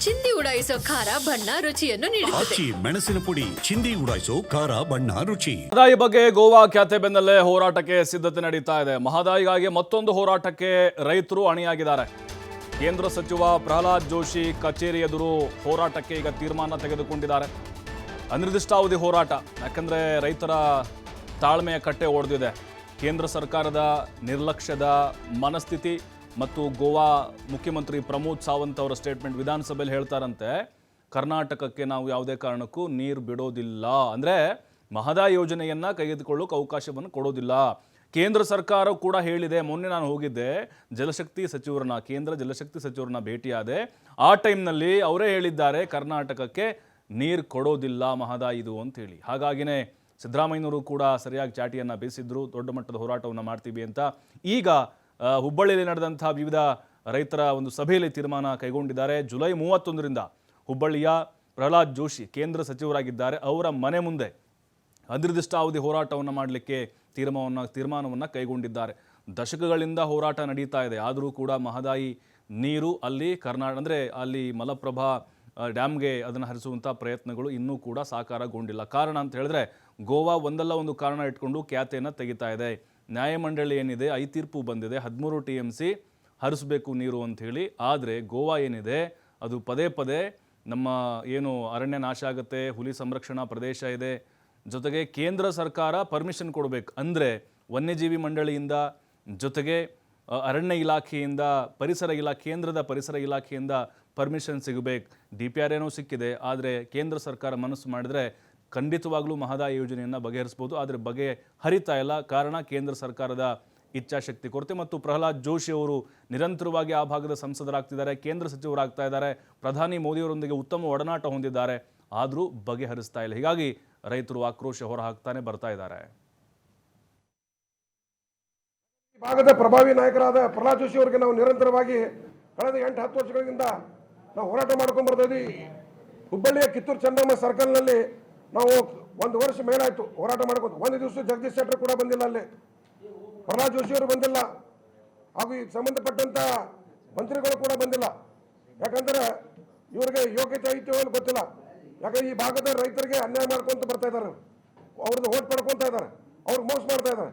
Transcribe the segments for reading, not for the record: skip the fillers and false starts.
ಚಿಂದಿ ಉಡಾಯಿಸೋ ಖಾರ ಬಣ್ಣ ರುಚಿಯನ್ನು ನೀಡುತ್ತದೆ. ಆಚಿ ಮೆಣಸಿನ ಪುಡಿ ಚಿಂದಿ ಉಡಾಯಿಸೋ ಖಾರ ಬಣ್ಣ ರುಚಿ. ಮಹದಾಯಿ ಬಗ್ಗೆ ಗೋವಾ ಖ್ಯಾತೆ ಬೆನ್ನಲ್ಲೇ ಹೋರಾಟಕ್ಕೆ ಸಿದ್ಧತೆ ನಡೀತಾ ಇದೆ. ಮಹದಾಯಿಗಾಗಿ ಮತ್ತೊಂದು ಹೋರಾಟಕ್ಕೆ ರೈತರು ಅಣಿಯಾಗಿದ್ದಾರೆ. ಕೇಂದ್ರ ಸಚಿವ ಪ್ರಹ್ಲಾದ್ ಜೋಶಿ ಕಚೇರಿ ಎದುರು ಹೋರಾಟಕ್ಕೆ ಈಗ ತೀರ್ಮಾನ ತೆಗೆದುಕೊಂಡಿದ್ದಾರೆ. ಅನಿರ್ದಿಷ್ಟಾವಧಿ ಹೋರಾಟ, ಯಾಕಂದ್ರೆ ರೈತರ ತಾಳ್ಮೆಯ ಕಟ್ಟೆ ಒಡೆದಿದೆ. ಕೇಂದ್ರ ಸರ್ಕಾರದ ನಿರ್ಲಕ್ಷ್ಯದ ಮನಸ್ಥಿತಿ ಮತ್ತು ಗೋವಾ ಮುಖ್ಯಮಂತ್ರಿ ಪ್ರಮೋದ್ ಸಾವಂತ್ ಅವರ ಸ್ಟೇಟ್ಮೆಂಟ್ ವಿಧಾನಸಭೆಯಲ್ಲಿ ಹೇಳ್ತಾರಂತೆ, ಕರ್ನಾಟಕಕ್ಕೆ ನಾವು ಯಾವುದೇ ಕಾರಣಕ್ಕೂ ನೀರು ಬಿಡೋದಿಲ್ಲ, ಅಂದರೆ ಮಹದಾಯಿ ಯೋಜನೆಯನ್ನು ಕೈಗೆತ್ತಿಕೊಳ್ಳೋಕೆ ಅವಕಾಶವನ್ನು ಕೊಡೋದಿಲ್ಲ. ಕೇಂದ್ರ ಸರ್ಕಾರ ಕೂಡ ಹೇಳಿದೆ. ಮೊನ್ನೆ ನಾನು ಹೋಗಿದ್ದೆ, ಕೇಂದ್ರ ಜಲಶಕ್ತಿ ಸಚಿವರನ್ನ ಭೇಟಿಯಾದೆ. ಆ ಟೈಮ್ನಲ್ಲಿ ಅವರೇ ಹೇಳಿದ್ದಾರೆ, ಕರ್ನಾಟಕಕ್ಕೆ ನೀರು ಕೊಡೋದಿಲ್ಲ ಮಹದಾಯಿದು ಅಂತೇಳಿ. ಹಾಗಾಗಿನೇ ಸಿದ್ದರಾಮಯ್ಯನವರು ಕೂಡ ಸರಿಯಾಗಿ ಚಾಟಿಯನ್ನು ಬೀಸಿದ್ರು, ದೊಡ್ಡ ಮಟ್ಟದ ಹೋರಾಟವನ್ನು ಮಾಡ್ತೀವಿ ಅಂತ. ಈಗ ಹುಬ್ಬಳ್ಳಿಯಲ್ಲಿ ನಡೆದಂತಹ ವಿವಿಧ ರೈತರ ಒಂದು ಸಭೆಯಲ್ಲಿ ತೀರ್ಮಾನ ಕೈಗೊಂಡಿದ್ದಾರೆ. ಜುಲೈ 31ರಿಂದ ಹುಬ್ಬಳ್ಳಿಯ ಪ್ರಹ್ಲಾದ್ ಜೋಶಿ ಕೇಂದ್ರ ಸಚಿವರಾಗಿದ್ದಾರೆ, ಅವರ ಮನೆ ಮುಂದೆ ಅನಿರ್ದಿಷ್ಟಾವಧಿ ಹೋರಾಟವನ್ನು ಮಾಡಲಿಕ್ಕೆ ತೀರ್ಮಾನವನ್ನು ಕೈಗೊಂಡಿದ್ದಾರೆ. ದಶಕಗಳಿಂದ ಹೋರಾಟ ನಡೀತಾ ಇದೆ. ಆದರೂ ಕೂಡ ಮಹದಾಯಿ ನೀರು ಅಲ್ಲಿ ಅಂದರೆ ಅಲ್ಲಿ ಮಲಪ್ರಭಾ ಡ್ಯಾಮ್ಗೆ ಅದನ್ನು ಹರಿಸುವಂಥ ಪ್ರಯತ್ನಗಳು ಇನ್ನೂ ಕೂಡ ಸಾಕಾರಗೊಂಡಿಲ್ಲ. ಕಾರಣ ಅಂತ ಹೇಳಿದ್ರೆ, ಗೋವಾ ಒಂದಲ್ಲ ಒಂದು ಕಾರಣ ಇಟ್ಕೊಂಡು ಖ್ಯಾತೆಯನ್ನು ತೆಗಿತಾ ಇದೆ. ನ್ಯಾಯಮಂಡಳಿ ಏನಿದೆ, ತೀರ್ಪು ಬಂದಿದೆ, 13 TMC ಹರಿಸಬೇಕು ನೀರು ಅಂಥೇಳಿ. ಆದರೆ ಗೋವಾ ಏನಿದೆ, ಅದು ಪದೇ ಪದೇ ನಮ್ಮ ಏನು ಅರಣ್ಯ ನಾಶ ಆಗುತ್ತೆ, ಹುಲಿ ಸಂರಕ್ಷಣಾ ಪ್ರದೇಶ ಇದೆ, ಜೊತೆಗೆ ಕೇಂದ್ರ ಸರ್ಕಾರ ಪರ್ಮಿಷನ್ ಕೊಡಬೇಕು. ಅಂದರೆ ವನ್ಯಜೀವಿ ಮಂಡಳಿಯಿಂದ, ಜೊತೆಗೆ ಅರಣ್ಯ ಇಲಾಖೆಯಿಂದ, ಕೇಂದ್ರದ ಪರಿಸರ ಇಲಾಖೆಯಿಂದ ಪರ್ಮಿಷನ್ ಸಿಗಬೇಕು. DPR ಏನೋ ಸಿಕ್ಕಿದೆ, ಆದರೆ ಕೇಂದ್ರ ಸರ್ಕಾರ ಮನಸ್ಸು ಮಾಡಿದರೆ ಖಂಡಿತವಾಗ್ಲೂ ಮಹದಾಯಿ ಯೋಜನೆಯನ್ನು ಬಗೆಹರಿಸ್ಬೋದು. ಆದರೆ ಹರಿತಾ ಇಲ್ಲ. ಕಾರಣ ಕೇಂದ್ರ ಸರ್ಕಾರದ ಇಚ್ಛಾಶಕ್ತಿ ಕೊರತೆ. ಮತ್ತು ಪ್ರಹ್ಲಾದ್ ಜೋಶಿ ಅವರು ನಿರಂತರವಾಗಿ ಆ ಭಾಗದ ಸಂಸದರಾಗ್ತಿದ್ದಾರೆ, ಕೇಂದ್ರ ಸಚಿವರಾಗ್ತಾ ಇದ್ದಾರೆ, ಪ್ರಧಾನಿ ಮೋದಿಯವರೊಂದಿಗೆ ಉತ್ತಮ ಒಡನಾಟ ಹೊಂದಿದ್ದಾರೆ, ಆದರೂ ಬಗೆಹರಿಸ್ತಾ ಇಲ್ಲ. ಹೀಗಾಗಿ ರೈತರು ಆಕ್ರೋಶ ಹೊರಹಾಕ್ತಾನೆ ಬರ್ತಾ ಇದ್ದಾರೆ. ಈ ಭಾಗದ ಪ್ರಭಾವಿ ನಾಯಕರಾದ ಪ್ರಹ್ಲಾದ್ ಜೋಶಿ ಅವರಿಗೆ ನಾವು ನಿರಂತರವಾಗಿ ಕಳೆದ 8-10 ವರ್ಷಗಳಿಂದ ನಾವು ಹೋರಾಟ ಮಾಡ್ಕೊಂಡು ಬರ್ತಾ ಇದ್ದೀವಿ. ಹುಬ್ಬಳ್ಳಿಯ ಕಿತ್ತೂರು ಚೆನ್ನಮ್ಮ ಸರ್ಕಲ್ನಲ್ಲಿ ನಾವು 1 ವರ್ಷ ಮೇಲಾಯಿತು ಹೋರಾಟ ಮಾಡ್ಕೊಂಡು. ಒಂದು ದಿವಸ ಜಗದೀಶ್ ಶೆಟ್ಟರ್ ಕೂಡ ಬಂದಿಲ್ಲ, ಅಲ್ಲಿ ಪ್ರಹ್ಲಾದ್ ಜೋಶಿ ಅವರು ಬಂದಿಲ್ಲ, ಹಾಗೂ ಈ ಸಂಬಂಧಪಟ್ಟಂತ ಮಂತ್ರಿಗಳು ಕೂಡ ಬಂದಿಲ್ಲ. ಯಾಕಂದ್ರೆ ಇವರಿಗೆ ಯೋಗ್ಯತೆ ಐತೆ ಅಂತ ಗೊತ್ತಿಲ್ಲ. ಯಾಕಂದ್ರೆ ಈ ಭಾಗದ ರೈತರಿಗೆ ಅನ್ಯಾಯ ಮಾಡ್ಕೊಂತ ಬರ್ತಾ ಇದ್ದಾರೆ, ಅವ್ರದ್ದು ಓಟ್ ಪಡ್ಕೊಂತ ಇದ್ದಾರೆ, ಅವ್ರಿಗೆ ಮೋಸ ಮಾಡ್ತಾ ಇದ್ದಾರೆ.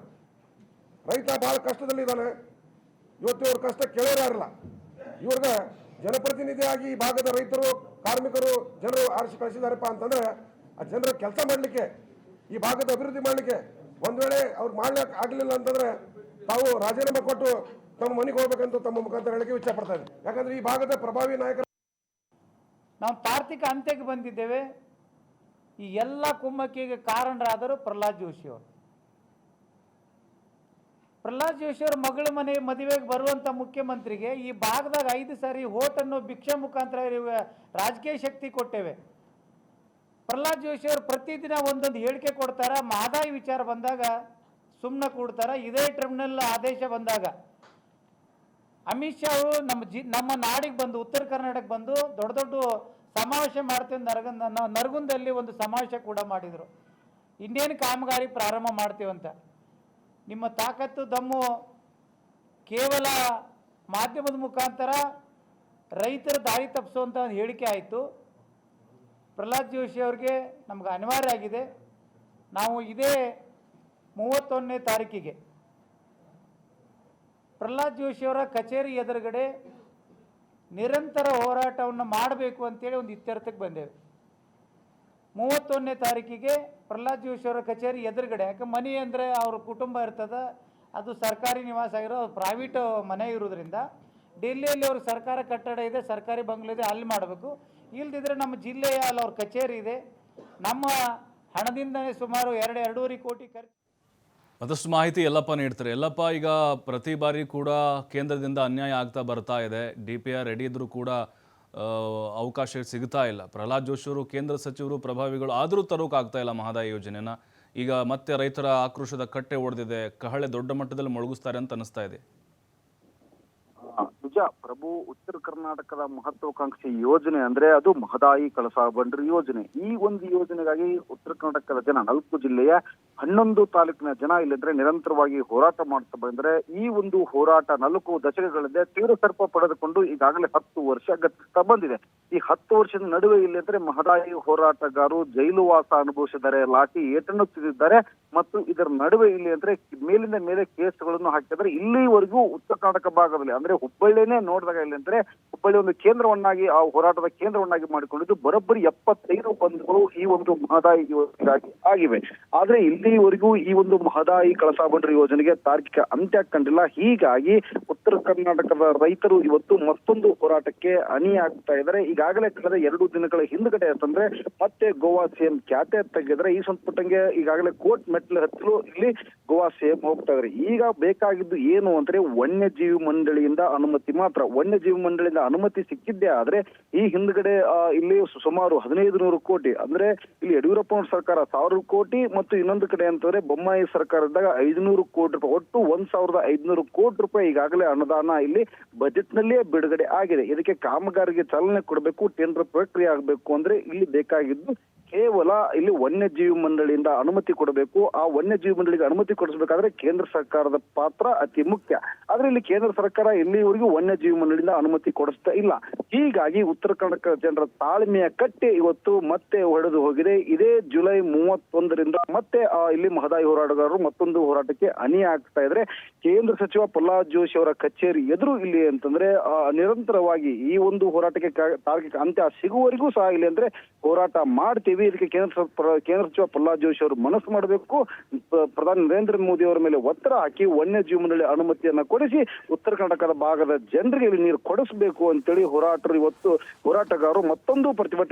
ರೈತ ಬಹಳ ಕಷ್ಟದಲ್ಲಿದ್ದಾನೆ. ಇವತ್ತು ಇವ್ರ ಕಷ್ಟ ಕೇಳೋರಿಲ್ಲ. ಇವ್ರಿಗೆ ಜನಪ್ರತಿನಿಧಿಯಾಗಿ ಈ ಭಾಗದ ರೈತರು, ಕಾರ್ಮಿಕರು, ಜನರು ಆರಿಸಿ ಕಳಿಸಿದಾರಪ್ಪ ಅಂತಂದ್ರೆ, ಆ ಜನರ ಕೆಲಸ ಮಾಡಲಿಕ್ಕೆ, ಈ ಭಾಗದ ಅಭಿವೃದ್ಧಿ ಮಾಡಲಿಕ್ಕೆ ಒಂದು ವೇಳೆ ಅವ್ರು ಮಾಡ್ಲಿಕ್ಕೆ ಆಗಲಿಲ್ಲ ಅಂತಂದ್ರೆ ತಾವು ರಾಜೀನಾಮೆ ಕೊಟ್ಟು ತಮ್ಮ ಮನೆಗೆ ಹೋಗ್ಬೇಕಂತ ತಮ್ಮ ಮುಖಾಂತರ ಹೇಳಿಕೆ ಇಚ್ಛೆ ಪಡ್ತಾ ಇದ್ದಾರೆ. ಯಾಕಂದ್ರೆ ಈ ಭಾಗದ ಪ್ರಭಾವಿ ನಾಯಕರು ನಾವು ತಾರ್ಕಿಕ ಅಂತ್ಯಕ್ಕೆ ಬಂದಿದ್ದೇವೆ. ಈ ಎಲ್ಲ ಕುಮ್ಮಕ್ಕಿಗೆ ಕಾರಣರಾದರು ಪ್ರಹ್ಲಾದ್ ಜೋಶಿ ಅವರು. ಪ್ರಹ್ಲಾದ್ ಜೋಶಿ ಅವರ ಮಗಳ ಮನೆ ಮದುವೆಗೆ ಬರುವಂಥ ಮುಖ್ಯಮಂತ್ರಿಗೆ ಈ ಭಾಗದಾಗ 5 ಸಾರಿ ಓಟನ್ನು ಭಿಕ್ಷೆ ಮುಖಾಂತರ ರಾಜಕೀಯ ಶಕ್ತಿ ಕೊಟ್ಟೇವೆ. ಪ್ರಹ್ಲಾದ್ ಜೋಶಿ ಅವರು ಪ್ರತಿದಿನ ಒಂದೊಂದು ಹೇಳಿಕೆ ಕೊಡ್ತಾರೆ. ಮಹದಾಯಿ ವಿಚಾರ ಬಂದಾಗ ಸುಮ್ಮನೆ ಕೂಡ್ತಾರೆ. ಇದೇ ಟ್ರಿಬ್ಯುನಲ್ ಆದೇಶ ಬಂದಾಗ ಅಮಿತ್ ಶಾ ಅವರು ನಮ್ಮ ನಾಡಿಗೆ ಬಂದು, ಉತ್ತರ ಕರ್ನಾಟಕಕ್ಕೆ ಬಂದು ದೊಡ್ಡ ದೊಡ್ಡ ಸಮಾವೇಶ ಮಾಡ್ತೇವೆ. ನರಗುಂದಲ್ಲಿ ಒಂದು ಸಮಾವೇಶ ಕೂಡ ಮಾಡಿದರು. ಇನ್ನೇನು ಕಾಮಗಾರಿ ಪ್ರಾರಂಭ ಮಾಡ್ತೀವಂತ. ನಿಮ್ಮ ತಾಕತ್ತು ದಮ್ಮು ಕೇವಲ ಮಾಧ್ಯಮದ ಮುಖಾಂತರ ರೈತರ ದಾರಿ ತಪ್ಪಿಸುವಂಥ ಒಂದು ಹೇಳಿಕೆ ಆಯಿತು. ಪ್ರಹ್ಲಾದ್ ಜೋಶಿ ಅವ್ರಿಗೆ ನಮ್ಗೆ ಅನಿವಾರ್ಯ ಆಗಿದೆ. ನಾವು ಇದೇ 31ನೇ ತಾರೀಕಿಗೆ ಪ್ರಹ್ಲಾದ್ ಜೋಶಿ ಅವರ ಕಚೇರಿ ಎದುರುಗಡೆ ನಿರಂತರ ಹೋರಾಟವನ್ನು ಮಾಡಬೇಕು ಅಂತೇಳಿ ಒಂದು ಇತ್ಯರ್ಥಕ್ಕೆ ಬಂದೇವೆ. 31ನೇ ತಾರೀಕಿಗೆ ಪ್ರಹ್ಲಾದ್ ಜೋಶಿ ಅವರ ಕಚೇರಿ ಎದುರುಗಡೆ, ಯಾಕೆ ಮನೆ ಅಂದರೆ ಅವ್ರ ಕುಟುಂಬ ಇರ್ತದೆ, ಅದು ಸರ್ಕಾರಿ ನಿವಾಸ ಆಗಿರೋ ಪ್ರೈವೇಟ್ ಮನೆ ಇರೋದ್ರಿಂದ ಡೆಲ್ಲಿಯಲ್ಲಿ ಅವ್ರ ಸರ್ಕಾರ ಕಟ್ಟಡ ಇದೆ, ಸರ್ಕಾರಿ ಬಂಗ್ಲೆ ಇದೆ, ಅಲ್ಲಿ ಮಾಡಬೇಕು. ಇಲ್ದಿದ್ರೆ ನಮ್ಮ ಜಿಲ್ಲೆಯ ಅಲ್ಲಿ ಅವ್ರ ಕಚೇರಿ ಇದೆ, ನಮ್ಮ ಹಣದಿಂದನೇ ಸುಮಾರು 2-2.5 ಕೋಟಿ ಖರ್ಚು. ಮತ್ತಷ್ಟು ಮಾಹಿತಿ ಯಲ್ಲಪ್ಪ ನೀಡ್ತಾರೆ. ಯಲ್ಲಪ್ಪ, ಈಗ ಪ್ರತಿ ಬಾರಿ ಕೂಡ ಕೇಂದ್ರದಿಂದ ಅನ್ಯಾಯ ಆಗ್ತಾ ಬರ್ತಾ ಇದೆ. DPR ರೆಡಿ ಇದ್ರೂ ಕೂಡ ಅವಕಾಶ ಸಿಗ್ತಾ ಇಲ್ಲ. ಪ್ರಹ್ಲಾದ್ ಜೋಶಿ ಅವರು ಕೇಂದ್ರ ಸಚಿವರು, ಪ್ರಭಾವಿಗಳು, ಆದರೂ ತರೋಕ್ಕಾಗ್ತಾ ಇಲ್ಲ ಮಹದಾಯಿ ಯೋಜನೆಯನ್ನು. ಈಗ ಮತ್ತೆ ರೈತರ ಆಕ್ರೋಶದ ಕಟ್ಟೆ ಒಡೆದಿದೆ, ಕಹಳೆ ದೊಡ್ಡ ಮಟ್ಟದಲ್ಲಿ ಮೊಳಗಿಸ್ತಾರೆ ಅಂತ ಅನಿಸ್ತಾ ಇದೆ. ನಿಜ ಬಾಬು, ಉತ್ತರ ಕರ್ನಾಟಕದ ಮಹತ್ವಾಕಾಂಕ್ಷಿ ಯೋಜನೆ ಅಂದ್ರೆ ಅದು ಮಹದಾಯಿ ಕಳಸಾ ಬಂಡೂರಿ ಯೋಜನೆ. ಈ ಒಂದು ಯೋಜನೆಗಾಗಿ ಉತ್ತರ ಕರ್ನಾಟಕದ ಜನ 4 ಜಿಲ್ಲೆಯ 11 ತಾಲೂಕಿನ ಜನ ಇಲ್ಲಿದ್ರೆ ನಿರಂತರವಾಗಿ ಹೋರಾಟ ಮಾಡ್ತಾ ಬಂದ್ರೆ ಈ ಒಂದು ಹೋರಾಟ 4 ದಶಕಗಳಿಂದ ತೀವ್ರ ಸರ್ಪ ಪಡೆದುಕೊಂಡು ಈಗಾಗಲೇ 10 ವರ್ಷ ಗತಿಸ್ತಾ ಬಂದಿದೆ. ಈ 10 ವರ್ಷದ ನಡುವೆ ಇಲ್ಲಿದ್ರೆ ಮಹದಾಯಿ ಹೋರಾಟಗಾರರು ಜೈಲು ವಾಸ ಅನುಭವಿಸಿದ್ದಾರೆ, ಲಾಠಿ ಏಟನ್ನು ತಿಂದಿದ್ದಾರೆ ಮತ್ತು ಇದರ ನಡುವೆ ಇಲ್ಲಿ ಅಂದ್ರೆ ಮೇಲಿಂದ ಮೇಲೆ ಕೇಸ್ಗಳನ್ನು ಹಾಕಿದ್ದಾರೆ. ಇಲ್ಲಿವರೆಗೂ ಉತ್ತರ ಕರ್ನಾಟಕ ಭಾಗದಲ್ಲಿ ಅಂದ್ರೆ ಹುಬ್ಬಳ್ಳಿನೇ ನೋಡಿದಾಗ ಇಲ್ಲಿ ಅಂದ್ರೆ ಹುಬ್ಬಳ್ಳಿ ಒಂದು ಕೇಂದ್ರವನ್ನಾಗಿ ಆ ಹೋರಾಟದ ಕೇಂದ್ರವನ್ನಾಗಿ ಮಾಡಿಕೊಂಡಿದ್ದು ಬರೋಬ್ಬರಿ 75 ಬಂಧುಗಳು ಈ ಒಂದು ಮಹದಾಯಿ ಯೋಜನೆಗಾಗಿ ಆಗಿವೆ. ಆದ್ರೆ ಇಲ್ಲಿವರೆಗೂ ಈ ಒಂದು ಮಹದಾಯಿ ಕಳಸಾ ಬಂಡೂರಿ ಯೋಜನೆಗೆ ತಾರ್ಕಿಕ ಅಂತ್ಯ ಕಂಡಿಲ್ಲ. ಹೀಗಾಗಿ ಉತ್ತರ ಕರ್ನಾಟಕದ ರೈತರು ಇವತ್ತು ಮತ್ತೊಂದು ಹೋರಾಟಕ್ಕೆ ಅಣಿಯಾಗ್ತಾ ಇದ್ದಾರೆ. ಈಗಾಗಲೇ ಕಳೆದ 2 ದಿನಗಳ ಹಿಂದ್ಗಡೆ ಅಂತಂದ್ರೆ ಮತ್ತೆ ಗೋವಾ ಸಿಎಂ ಖ್ಯಾತೆ ತೆಗೆದ್ರೆ ಈ ಸಂಪುಟಂಗೆ ಈಗಾಗಲೇ ಕೋರ್ಟ್ ಮೆಟ್ಲು ಹತ್ತಲು ಇಲ್ಲಿ ಗೋವಾ ಸಿಎಂ ಹೋಗ್ತಾ ಇದ್ದಾರೆ. ಈಗ ಬೇಕಾಗಿದ್ದು ಏನು ಅಂದ್ರೆ ವನ್ಯಜೀವಿ ಮಂಡಳಿಯಿಂದ ಅನುಮತಿ ಮಾತ್ರ. ವನ್ಯಜೀವಿ ಮಂಡಳಿಯಿಂದ ಅನುಮತಿ ಸಿಕ್ಕಿದ್ದೇ ಆದ್ರೆ ಈ ಹಿಂದ್ಗಡೆ ಇಲ್ಲಿ ಸುಮಾರು 1500 ಕೋಟಿ ಅಂದ್ರೆ ಇಲ್ಲಿ ಯಡಿಯೂರಪ್ಪ ಸರ್ಕಾರ 1000 ಕೋಟಿ ಮತ್ತು ಇನ್ನೊಂದು ಕಡೆ ಅಂತಂದ್ರೆ ಬೊಮ್ಮಾಯಿ ಸರ್ಕಾರದಾಗ 500 ಕೋಟಿ ರೂಪಾಯಿ, ಒಟ್ಟು 1500 ಕೋಟಿ ರೂಪಾಯಿ ಈಗಾಗಲೇ ಅನುದಾನ ಇಲ್ಲಿ ಬಜೆಟ್ ನಲ್ಲಿಯೇ ಬಿಡುಗಡೆ ಆಗಿದೆ. ಇದಕ್ಕೆ ಕಾಮಗಾರಿಗೆ ಚಾಲನೆ ಕೊಡಬೇಕು, ಟೆಂಡರ್ ಪ್ರಕ್ರಿಯೆ ಆಗಬೇಕು ಅಂದ್ರೆ ಇಲ್ಲಿ ಬೇಕಾಗಿದ್ದು ಕೇವಲ ಇಲ್ಲಿ ವನ್ಯಜೀವಿ ಮಂಡಳಿಯಿಂದ ಅನುಮತಿ ಕೊಡಬೇಕು. ಆ ವನ್ಯಜೀವಿ ಮಂಡಳಿಗೆ ಅನುಮತಿ ಕೊಡಿಸಬೇಕಾದ್ರೆ ಕೇಂದ್ರ ಸರ್ಕಾರದ ಪಾತ್ರ ಅತಿ ಮುಖ್ಯ. ಆದ್ರೆ ಇಲ್ಲಿ ಕೇಂದ್ರ ಸರ್ಕಾರ ಇಲ್ಲಿವರೆಗೂ ವನ್ಯಜೀವಿ ಮಂಡಳಿಯಿಂದ ಅನುಮತಿ ಕೊಡಿಸ್ತಾ ಇಲ್ಲ. ಹೀಗಾಗಿ ಉತ್ತರ ಕರ್ನಾಟಕ ಜನರ ತಾಳ್ಮೆಯ ಕಟ್ಟೆ ಇವತ್ತು ಮತ್ತೆ ಹೊಡೆದು ಹೋಗಿದೆ. ಇದೇ ಜುಲೈ 31ರಿಂದ ಮತ್ತೆ ಇಲ್ಲಿ ಮಹದಾಯಿ ಹೋರಾಟಗಾರರು ಮತ್ತೊಂದು ಹೋರಾಟಕ್ಕೆ ಅಣಿ ಆಗ್ತಾ ಇದ್ರೆ ಕೇಂದ್ರ ಸಚಿವ ಪ್ರಹ್ಲಾದ್ ಜೋಶಿ ಅವರ ಕಚೇರಿ ಎದುರು ಇಲ್ಲಿ ಅಂತಂದ್ರೆ ನಿರಂತರವಾಗಿ ಈ ಒಂದು ಹೋರಾಟಕ್ಕೆ ತಾರ್ಕಿಕ ಅಂತ್ಯ ಸಿಗುವವರೆಗೂ ಸಹ ಇಲ್ಲಿ ಅಂದ್ರೆ ಹೋರಾಟ ಮಾಡ್ತೀವಿ. ಇದಕ್ಕೆ ಕೇಂದ್ರ ಸಚಿವ ಪ್ರಹ್ಲಾದ್ ಜೋಶಿ ಅವರು ಮನಸ್ಸು ಮಾಡಬೇಕು, ಪ್ರಧಾನಿ ನರೇಂದ್ರ ಮೋದಿ ಅವರ ಮೇಲೆ ಒತ್ತಡ ಹಾಕಿ ವನ್ಯಜೀವಿ ಮಂಡಳಿ ಅನುಮತಿಯನ್ನ ಕೊಡಿಸಿ ಉತ್ತರ ಕರ್ನಾಟಕದ ಭಾಗದ ಜನರಿಗೆ ನೀರು ಕೊಡಿಸಬೇಕು ಅಂತೇಳಿ ಹೋರಾಟಗಾರರು ಮತ್ತೊಂದು ಪ್ರತಿಭಟನೆ